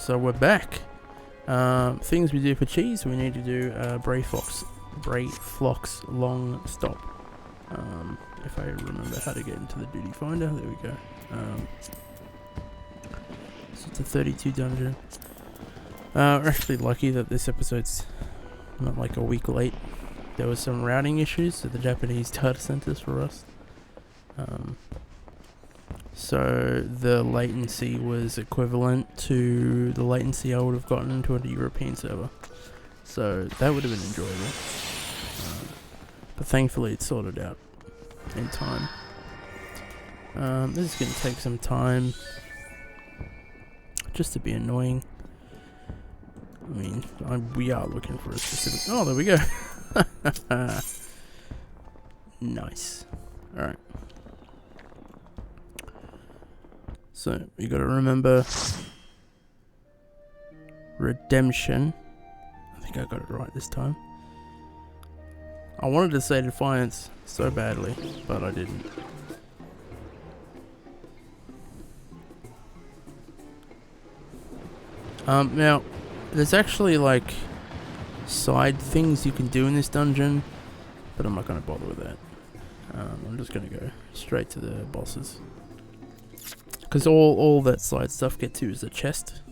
so we're back. Things we do for cheese, we need to do Brayflox Longstop. If I remember how to get into the duty finder, there we go. So it's a 32 dungeon. We're actually lucky that this episode's not like a week late. There was some routing issues at the Japanese data centers for us. So the latency was equivalent to the latency I would have gotten into a European server. So that would have been enjoyable. But thankfully it's sorted out in time. This is going to take some time just to be annoying. I mean, we are looking for a specific... Oh, there we go. Nice. Alright. So, you gotta remember... Redemption. I think I got it right this time. I wanted to say Defiance so badly, but I didn't. Now, there's actually like side things you can do in this dungeon, but I'm not going to bother with that. I'm just going to go straight to the bosses, because all that side stuff get to is the chest.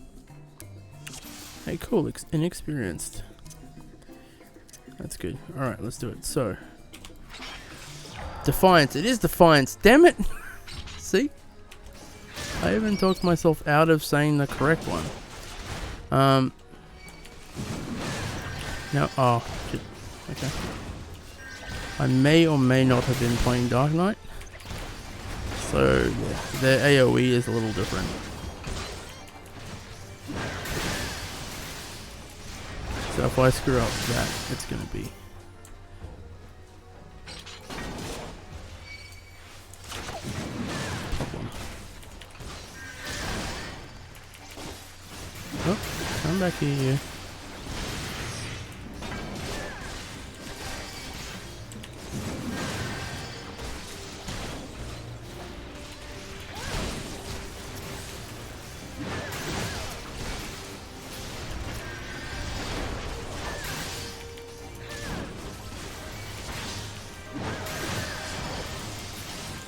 Hey, cool, inexperienced. That's good. Alright, let's do it. So, Defiance. It is Defiance. Damn it! See? I even talked myself out of saying the correct one. Now, oh, shit. Okay. I may or may not have been playing Dark Knight. So, yeah, their AoE is a little different. So if I screw up that, it's going to be... problem. Oh, come back here, you.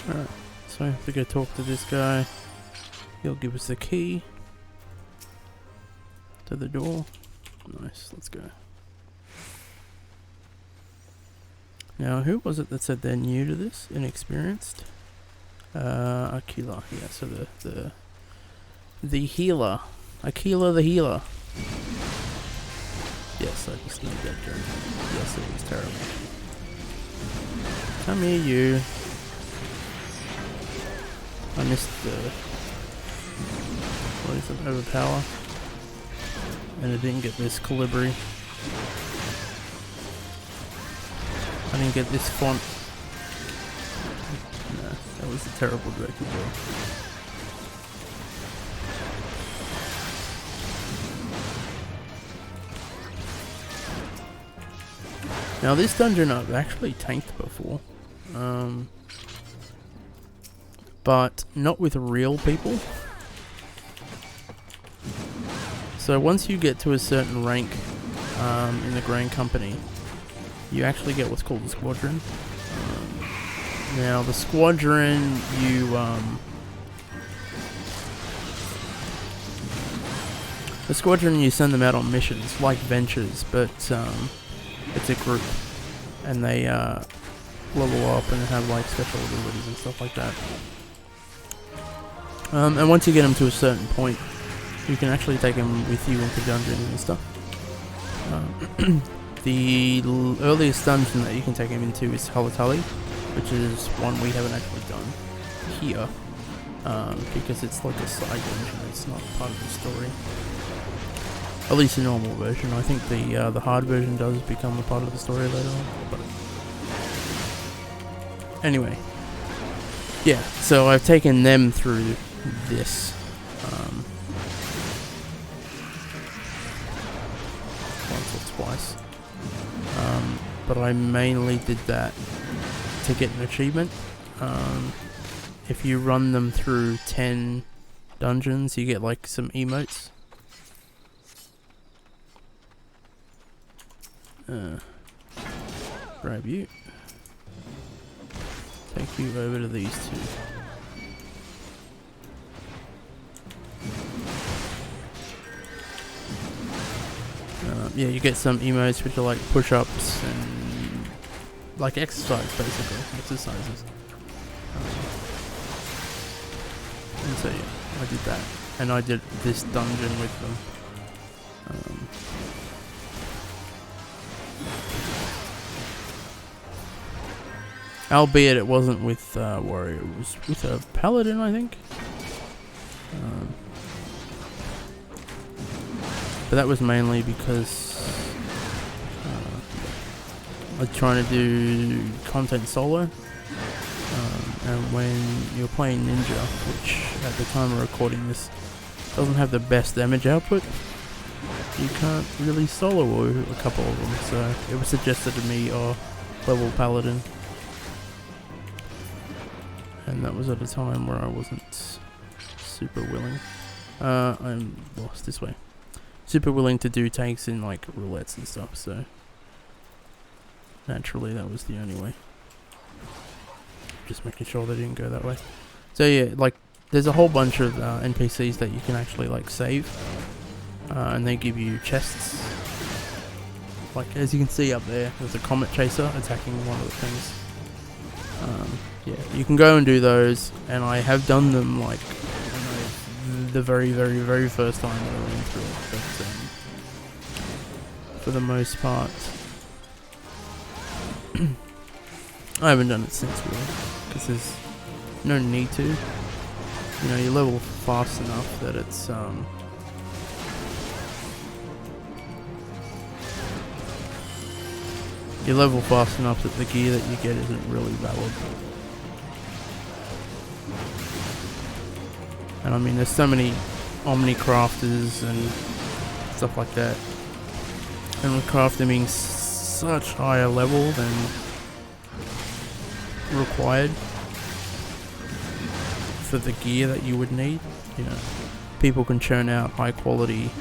Alright, so I have to go talk to this guy. He'll give us the key to the door. Nice, let's go. Now, who was it that said they're new to this? Inexperienced? Aquila, yeah, so the healer. Aquila the healer. Yes, I just need that joke. Yes, it was terrible. Come here, you. I missed the... What is it? Overpower. And I didn't get this Calibri. I didn't get this font. No, that was a terrible joke as well. Now this dungeon I've actually tanked before. But not with real people. So once you get to a certain rank in the Grand Company, you actually get what's called the Squadron. Now the Squadron, you send them out on missions like Ventures, but it's a group, and they level up and have like special abilities and stuff like that. And once you get them to a certain point, you can actually take them with you into dungeons and stuff. The earliest dungeon that you can take them into is Halatali, which is one we haven't actually done here, because it's like a side dungeon, it's not part of the story. At least the normal version. I think the hard version does become a part of the story later on. But anyway, yeah, so I've taken them through this. Once or twice. But I mainly did that to get an achievement. If you run them through 10 dungeons, you get like some emotes. grab you. Take you over to these two. Yeah, you get some emotes which are like push-ups and like exercise, basically exercises. And so yeah, I did that, and I did this dungeon with them. Albeit it wasn't with warrior, it was with a paladin, I think. But that was mainly because I was trying to do content solo. And when you're playing Ninja, which at the time of recording this doesn't have the best damage output, you can't really solo a couple of them. So it was suggested to me, level paladin. And that was at a time where I wasn't super willing. I'm lost this way. Super willing to do tanks in like roulettes and stuff, so naturally that was the only way. Just making sure they didn't go that way. So yeah, like there's a whole bunch of NPCs that you can actually like save, and they give you chests. Like as you can see up there, there's a comet chaser attacking one of the things. Yeah, you can go and do those, and I have done them like the very, very, very first time that I went through it, but for the most part, I haven't done it since really, because there's no need to. You know, you level fast enough that it's you level fast enough that the gear that you get isn't really valid. And I mean, there's so many Omni crafters and stuff like that. And with crafting being such higher level than required for the gear that you would need, you know, people can churn out high quality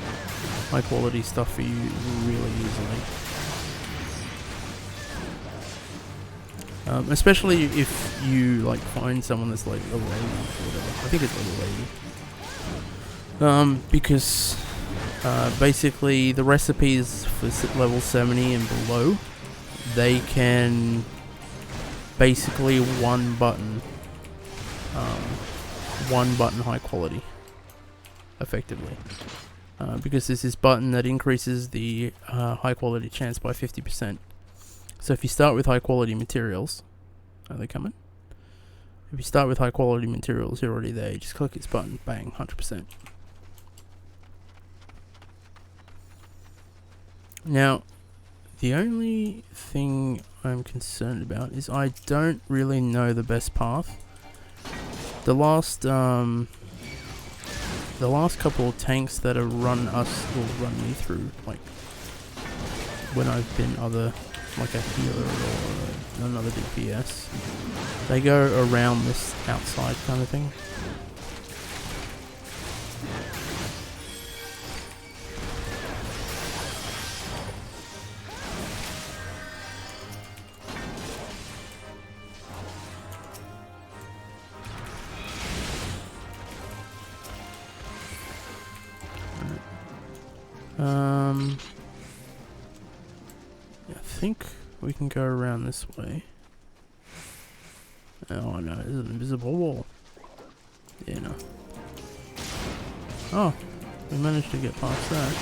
stuff for you really easily. Especially if you like find someone that's like level 80 or whatever. I think it's level 80. Because basically the recipes for level 70 and below, they can basically one button high quality effectively. Because there's this button that increases the high quality chance by 50%. So if you start with high quality materials, are they coming? If you start with high quality materials, you're already there. You just click this button, bang, 100%. Now, the only thing I'm concerned about is I don't really know the best path. The last couple of tanks that have run me through, like when I've been like a healer or another DPS, they go around this outside kind of thing. I think we can go around this way. Oh no, there's an invisible wall. Yeah, no. Oh, we managed to get past that.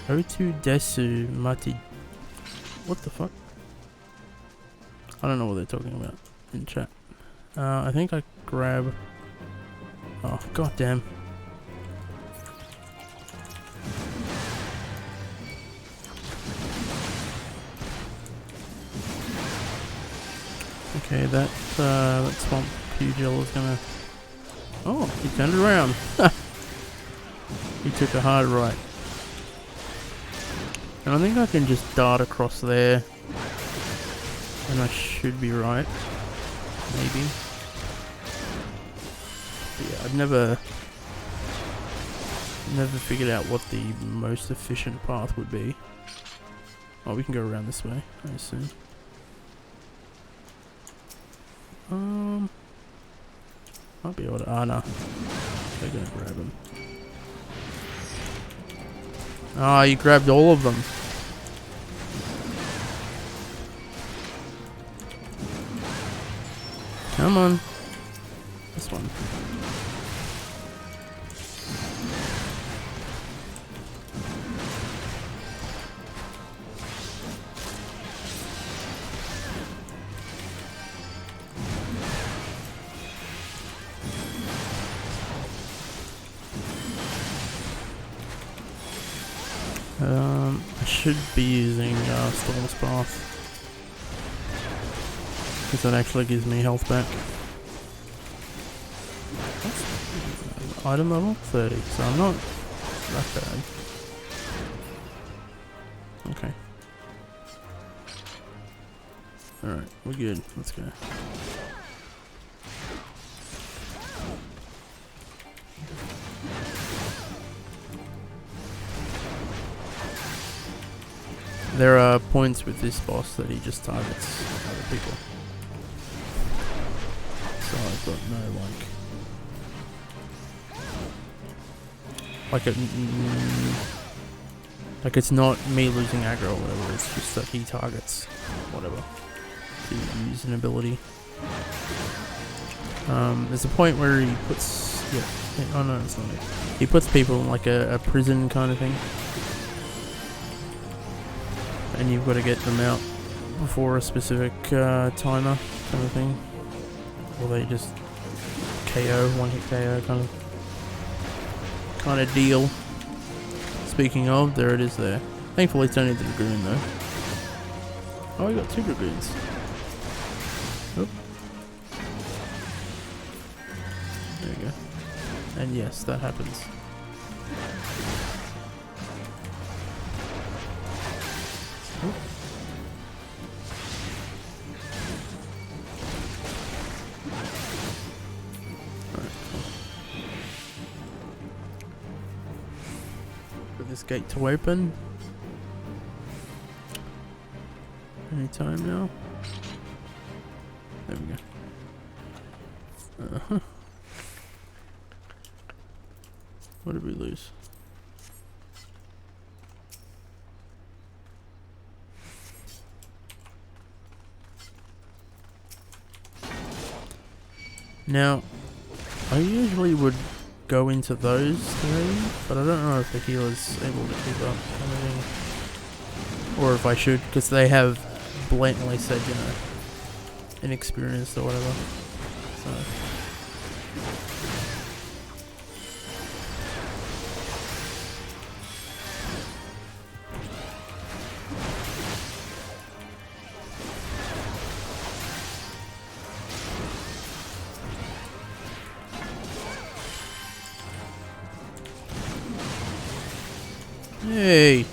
O2 Desu Mati. What the fuck? I don't know what they're talking about in chat. I think I grab... Oh, goddamn. Okay, that swamp pugil is gonna... Oh, he turned around. He took a hard right. And I think I can just dart across there. And I should be right. Maybe. But yeah, I've never never figured out what the most efficient path would be. Oh, we can go around this way, I assume. Might be able to. Ah, no. They're gonna grab him. Ah, you grabbed all of them. Come on. This one. I should be using Storm's Path, because that actually gives me health back. That's item level 30, so I'm not that bad. Okay. Alright, we're good. Let's go. There are points with this boss that he just targets other people. So I've got no like it's not me losing aggro or whatever, it's just that he targets whatever to use an ability. There's a point where he puts oh no, it's not it. He puts people in like a prison kind of thing. And you've got to get them out before a specific timer kind of thing. Or they just KO, one hit KO kind of deal. Speaking of, there it is there. Thankfully it's only the dragoon though. Oh, we got 2 dragoons. Oop. There we go. And yes, that happens. Oop. This gate to open anytime now. There we go. What did we lose? Now I usually would go into those 3, but I don't know if the healer's able to keep up anything, or if I should, because they have blatantly said, you know, inexperienced or whatever. So hey.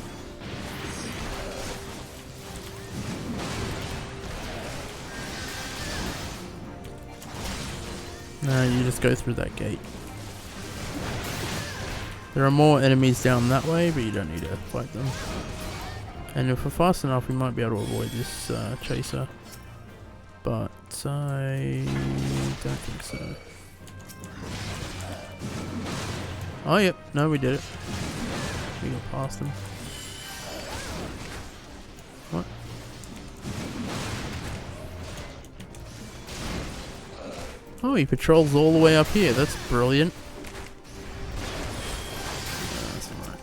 No, you just go through that gate. There are more enemies down that way, but you don't need to fight them. And if we're fast enough, we might be able to avoid this chaser. But I don't think so. Oh, yep. No, we did it. We got past them. What? Oh, he patrols all the way up here. That's brilliant. That's alright.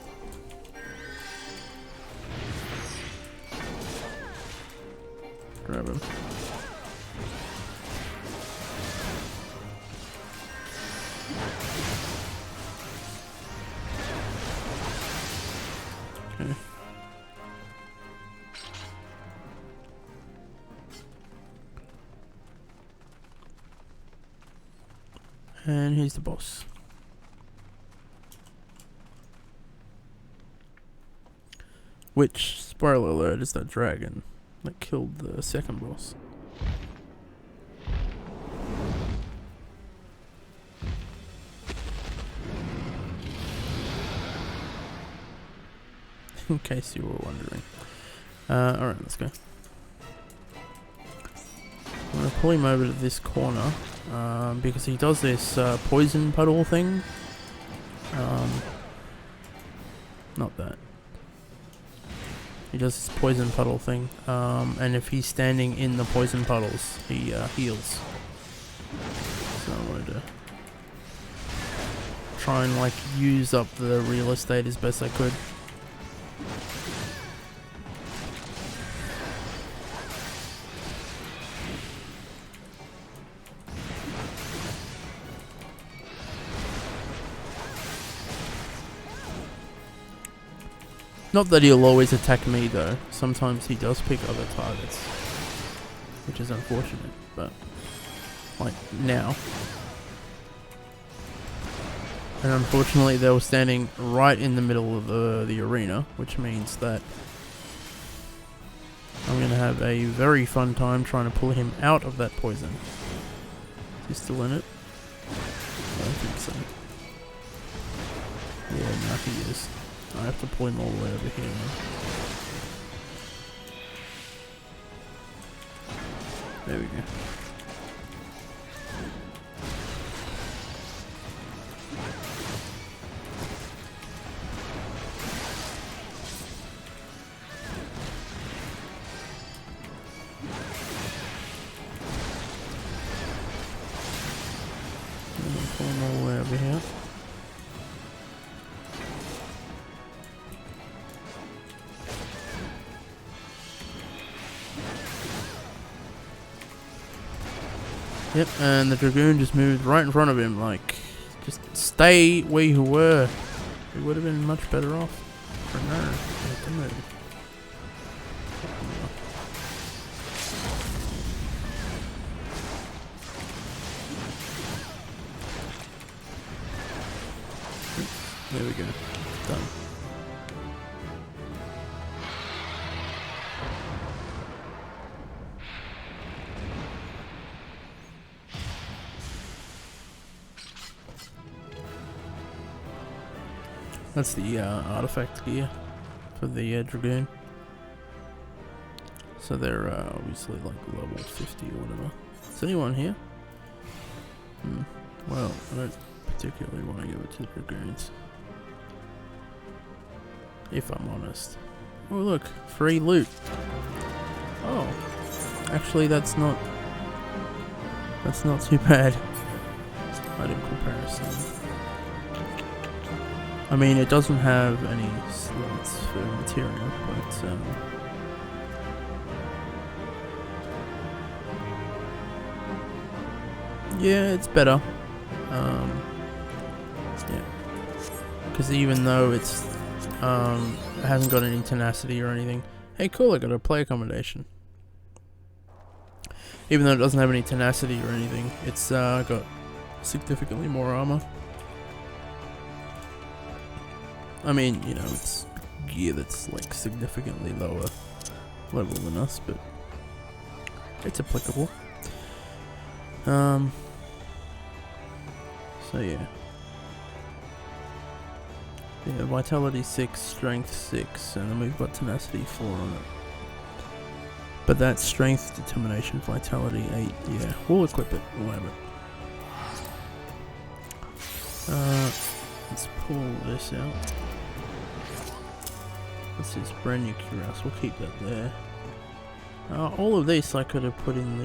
Grab him. Okay. And here's the boss. Which, spoiler alert, is that dragon that killed the second boss. in case you were wondering. Alright, let's go. I'm going to pull him over to this corner, because he does this poison puddle thing. Not that. He does this poison puddle thing, and if he's standing in the poison puddles, he heals. So I wanted to try and like use up the real estate as best I could. Not that he'll always attack me though, sometimes he does pick other targets, which is unfortunate, but like now. And unfortunately they were standing right in the middle of the arena, which means that I'm going to have a very fun time trying to pull him out of that poison. Is he still in it? I don't think so. Yeah, no, he is. I have to pull him all the way over here now. There we go. Pull him all the way over here. Yep, and the Dragoon just moved right in front of him, like, just stay where you were. It would have been much better off. For no, to move. There we go. Done. That's the artifact gear for the Dragoon. So they're obviously like level 50 or whatever. Is anyone here? Well, I don't particularly want to give it to the Dragoons, if I'm honest. Oh look, free loot. Oh, actually that's not too bad. Not in comparison. I mean, it doesn't have any slots for material, but yeah, it's better. Yeah, because even though it's it hasn't got any tenacity or anything. Hey, cool! I got a play accommodation. Even though it doesn't have any tenacity or anything, it's got significantly more armor. I mean, you know, it's gear that's like significantly lower level than us, but it's applicable. So yeah. Yeah, vitality 6, strength 6, and then we've got tenacity 4 on it. But that's strength, determination, vitality 8. Yeah, we'll equip it. We'll have it. Let's pull this out. This is brand new cuirass. We'll keep that there. All of these I could have put in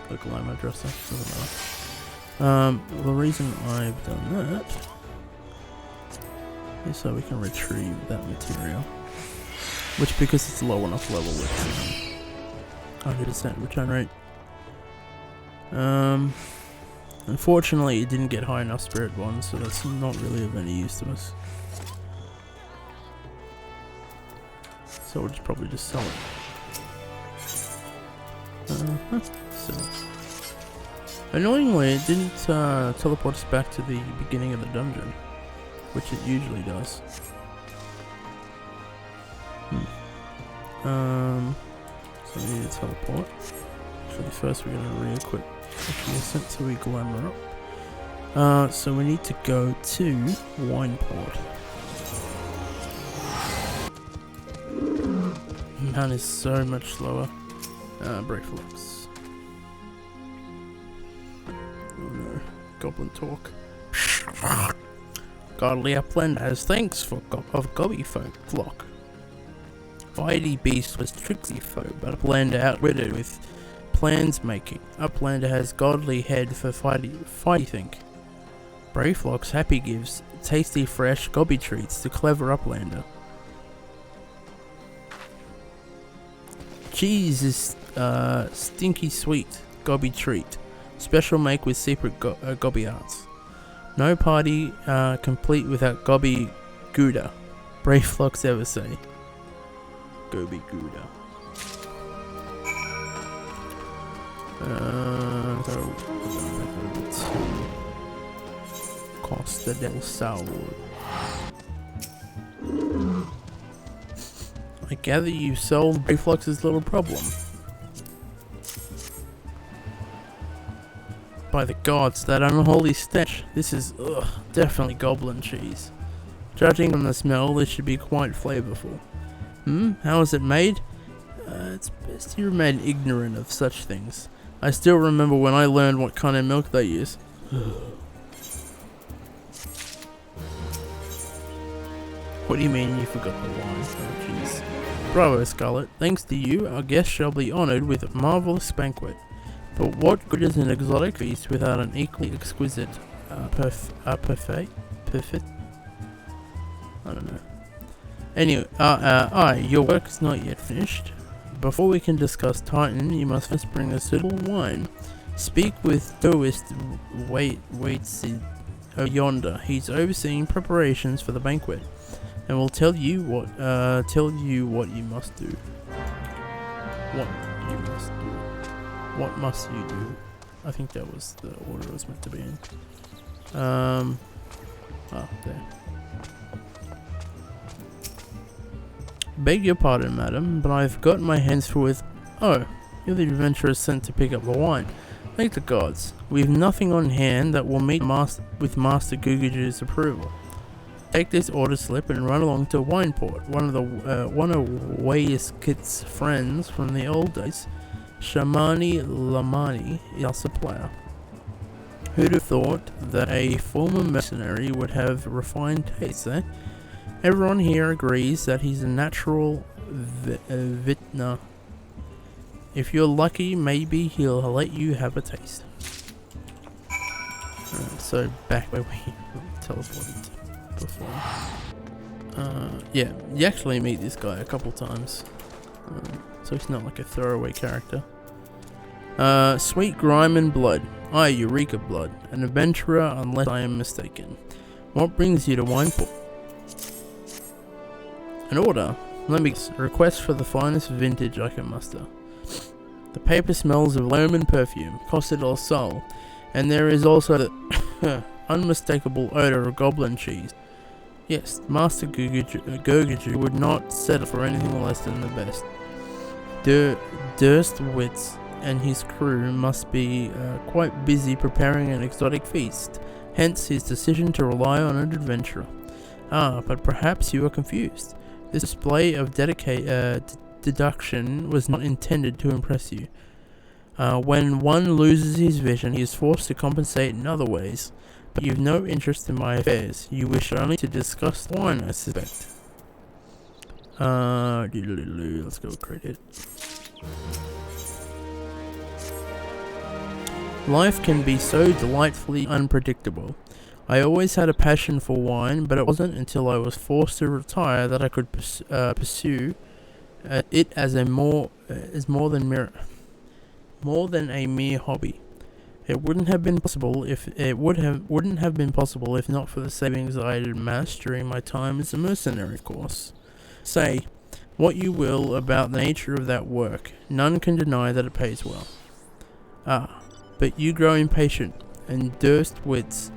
the glamour dresser. Doesn't matter. The reason I've done that is so we can retrieve that material, which, because it's low enough level, it's 100% return rate. Unfortunately, it didn't get high enough spirit bonds, so that's not really of any use to us. So we'll just probably just sell it. So annoyingly, it didn't teleport us back to the beginning of the dungeon, which it usually does. So we need to teleport. Actually, first we're going to re-equip the ascent so we glamour up. So we need to go to Wineport. Mine is so much slower. Brayflox. Oh no. Goblin talk. Godly upland has thanks for of gobby folk flock. Fighty beast was tricksy foe, but Uplander outwitted with plans making. Uplander has godly head for fighty think. Brayflox happy gives tasty fresh gobby treats to clever Uplander. Cheese is stinky sweet gobby treat. Special make with secret gobby arts. No party complete without gobby gouda. Brayflox ever say. Gobby gouda. So Costa del Sol. I gather you solved Brayflox's little problem. By the gods, that unholy stench. This is, definitely goblin cheese. Judging from the smell, this should be quite flavorful. How is it made? It's best you remain ignorant of such things. I still remember when I learned what kind of milk they use. What do you mean you forgot the wine? Oh jeez. Bravo, Scarlett. Thanks to you, our guest shall be honoured with a marvellous banquet. But what good is an exotic feast without an equally exquisite, perfect? I don't know. Anyway, your work is not yet finished. Before we can discuss Titan, you must first bring us a little wine. Speak with Doist waits yonder. He's overseeing preparations for the banquet, and will tell you what you must do. What must you do? I think that was the order it was meant to be in. There. Beg your pardon, madam, but I've got my hands full with... Oh, you're the adventurer sent to pick up the wine. Thank the gods. We've nothing on hand that will meet with Master Guguju's approval. Take this order slip and run along to Wineport. One of Wayiskit's friends from the old days, Shamani Lamani, is our supplier. Who'd have thought that a former mercenary would have refined tastes, eh? Everyone here agrees that he's a natural vintner. If you're lucky, maybe he'll let you have a taste. So back where we teleported before. Yeah, you actually meet this guy a couple times. So he's not like a throwaway character. Sweet grime and blood. I, Eureka Blood, an adventurer unless I am mistaken. What brings you to Wineport? An order. Let me guess. A request for the finest vintage I can muster. The paper smells of lemon perfume, Costa del Sol, and there is also the unmistakable odor of goblin cheese. Yes, Master Guguju would not settle for anything less than the best. Durstwitz and his crew must be quite busy preparing an exotic feast, hence his decision to rely on an adventurer. But perhaps you are confused. This display of deduction was not intended to impress you. When one loses his vision, he is forced to compensate in other ways. But you've no interest in my affairs. You wish only to discuss wine, I suspect. Let's go credit. Life can be so delightfully unpredictable. I always had a passion for wine, but it wasn't until I was forced to retire that I could pursue it as more than a mere hobby. It wouldn't have been possible if not for the savings I had amassed during my time as a mercenary, of course. Say what you will about the nature of that work, none can deny that it pays well. But you grow impatient, and Durstwitz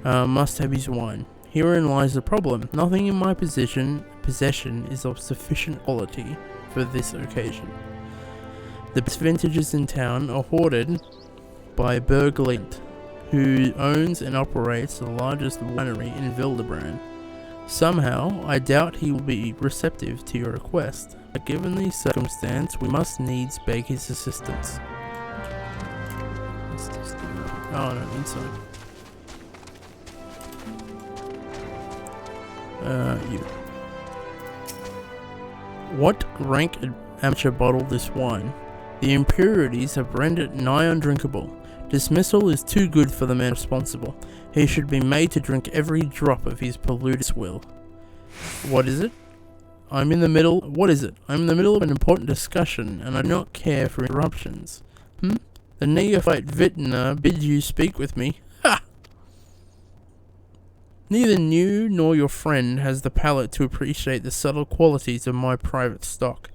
must have his wine. Herein lies the problem. Nothing in my possession is of sufficient quality for this occasion. The best vintages in town are hoarded by Berglint, who owns and operates the largest winery in Vildebrand. Somehow, I doubt he will be receptive to your request, but given the circumstance, we must needs beg his assistance. Let's just do that. Oh no, inside. You. What rank amateur bottled this wine? The impurities have rendered it nigh undrinkable. Dismissal is too good for the man responsible. He should be made to drink every drop of his polluted will. What is it? What is it? I'm in the middle of an important discussion, and I do not care for interruptions. The neophyte vintner bids you speak with me. Ha! Neither you nor your friend has the palate to appreciate the subtle qualities of my private stock.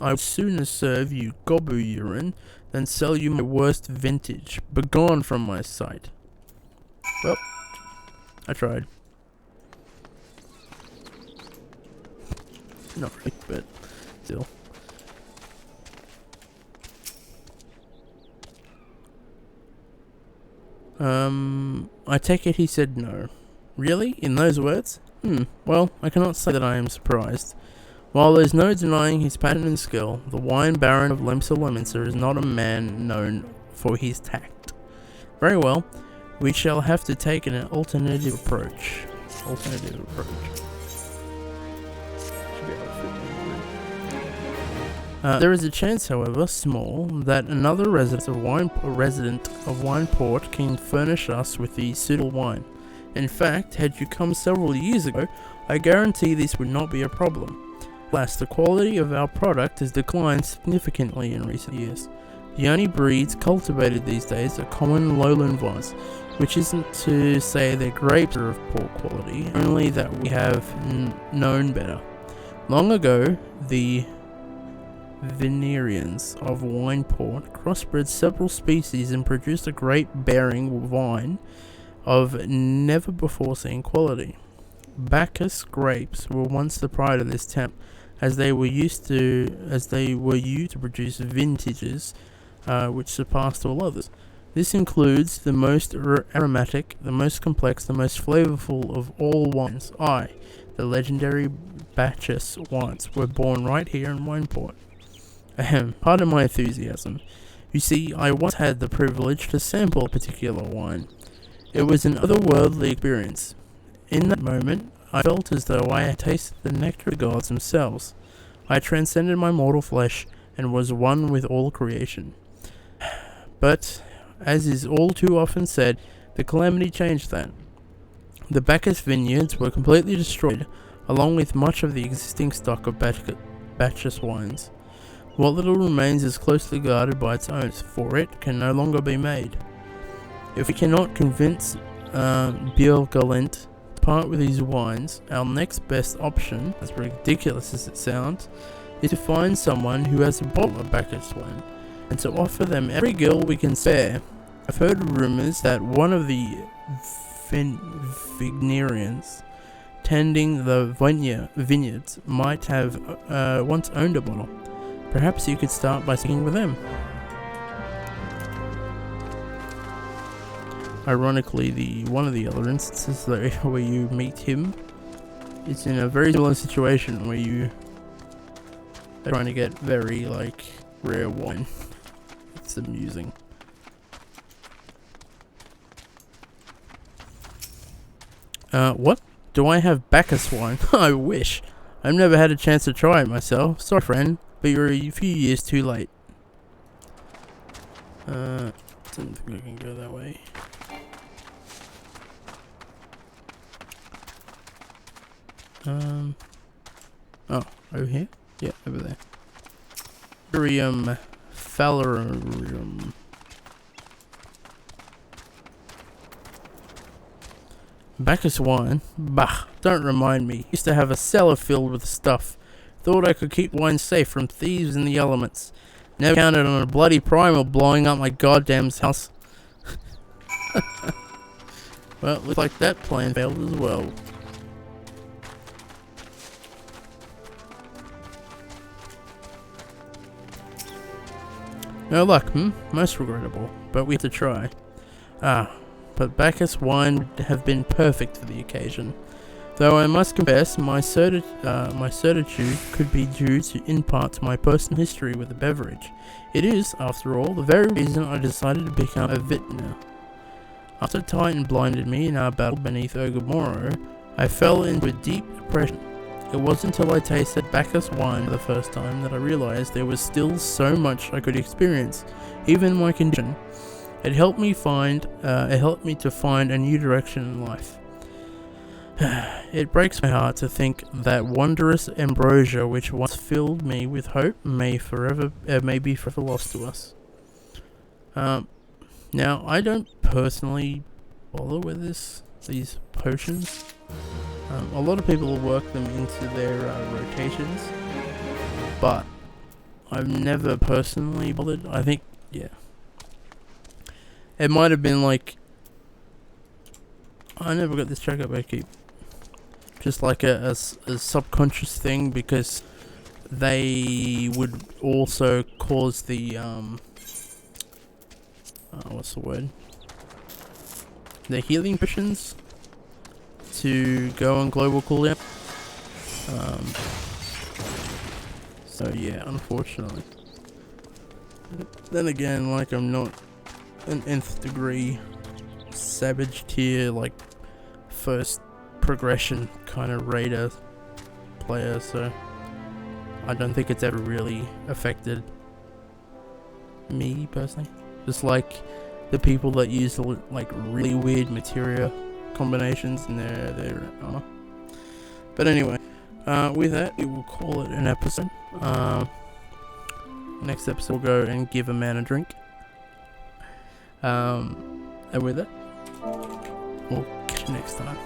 I would sooner serve you gobu urine than sell you my worst vintage. Begone from my sight. Well, I tried. Not really, but still. I take it he said no. Really? In those words? Well, I cannot say that I am surprised. While there's no denying his passion and skill, the wine baron of Lemsa is not a man known for his tact. Very well, we shall have to take an alternative approach. There is a chance, however, small, that another resident of Wineport can furnish us with the suitable wine. In fact, had you come several years ago, I guarantee this would not be a problem. Alas, the quality of our product has declined significantly in recent years. The only breeds cultivated these days are common lowland vines, which isn't to say their grapes are of poor quality, only that we have known better. Long ago, the Vinerians of Wineport crossbred several species and produced a grape-bearing vine of never before seen quality. Bacchus grapes were once the pride of this town, as they were used to produce vintages which surpassed all others. This includes the most aromatic, the most complex, the most flavorful of all wines. The legendary Bacchus wines were born right here in Wineport. Pardon my enthusiasm. You see, I once had the privilege to sample a particular wine. It was an otherworldly experience. In that moment, I felt as though I had tasted the nectar of the gods themselves. I transcended my mortal flesh and was one with all creation. But, as is all too often said, the calamity changed that. The Bacchus vineyards were completely destroyed, along with much of the existing stock of Bacchus wines. What little remains is closely guarded by its owners, for it can no longer be made. If we cannot convince Björgalent to part with these wines, our next best option, as ridiculous as it sounds, is to find someone who has a bottle of Bacchus wine, and to offer them every gill we can spare. I've heard rumours that one of the Vignerians tending the vineyards might have once owned a bottle. Perhaps you could start by speaking with them. Ironically, one of the other instances where you meet him is in a very similar situation where you are trying to get very, rare wine. It's amusing. What? Do I have Bacchus wine? I wish. I've never had a chance to try it myself. Sorry, friend, but you're a few years too late. Don't think I can go that way. Oh, over here? Yeah, over there. Phalarium. Bacchus wine? Bah, don't remind me. Used to have a cellar filled with stuff. Thought I could keep wine safe from thieves and the elements. Never counted on a bloody primal blowing up my goddamn house. Well, looks like that plan failed as well. No luck, Most regrettable, but we have to try. but Bacchus wine would have been perfect for the occasion. Though I must confess, my certitude could be due in part to my personal history with the beverage. It is, after all, the very reason I decided to become a vintner. After Titan blinded me in our battle beneath Ogre, I fell into a deep depression. It wasn't until I tasted Bacchus wine for the first time that I realized there was still so much I could experience, even in my condition. It helped me to find a new direction in life. It breaks my heart to think that wondrous ambrosia which once filled me with hope may be forever lost to us. Now, I don't personally bother with these potions. A lot of people work them into their rotations, but I've never personally bothered. I think, yeah. It might have been like, I never got this track up, I keep. Just like a subconscious thing, because they would also cause the, what's the word? The healing potions to go on global cooldown. So yeah, unfortunately. Then again, like, I'm not an nth degree savage tier, like, first progression kind of raider player, so I don't think it's ever really affected me personally. Just like the people that use like really weird materia combinations in their armor. But anyway, with that, we will call it an episode. Next episode, we'll go and give a man a drink. And with that, we'll catch you next time.